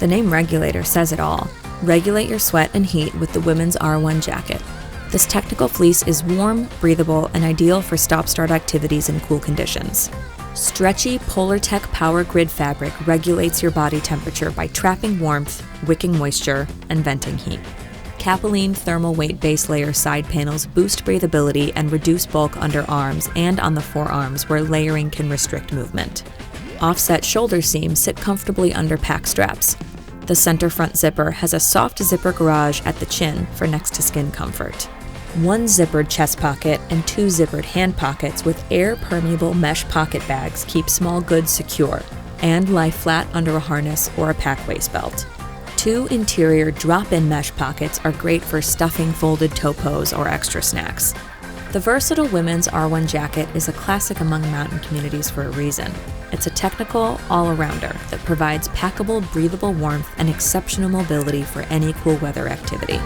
The name Regulator says it all. Regulate your sweat and heat with the women's R1 jacket. This technical fleece is warm, breathable, and ideal for stop-start activities in cool conditions. Stretchy Polartec Power Grid fabric regulates your body temperature by trapping warmth, wicking moisture, and venting heat. Capilene thermal weight base layer side panels boost breathability and reduce bulk under arms and on the forearms where layering can restrict movement. Offset shoulder seams sit comfortably under pack straps. The center front zipper has a soft zipper garage at the chin for next-to-skin comfort. One zippered chest pocket and two zippered hand pockets with air-permeable mesh pocket bags keep small goods secure and lie flat under a harness or a pack waist belt. Two interior drop-in mesh pockets are great for stuffing folded topos or extra snacks. The versatile women's R1 jacket is a classic among mountain communities for a reason. It's a technical all-arounder that provides packable, breathable warmth and exceptional mobility for any cool weather activity.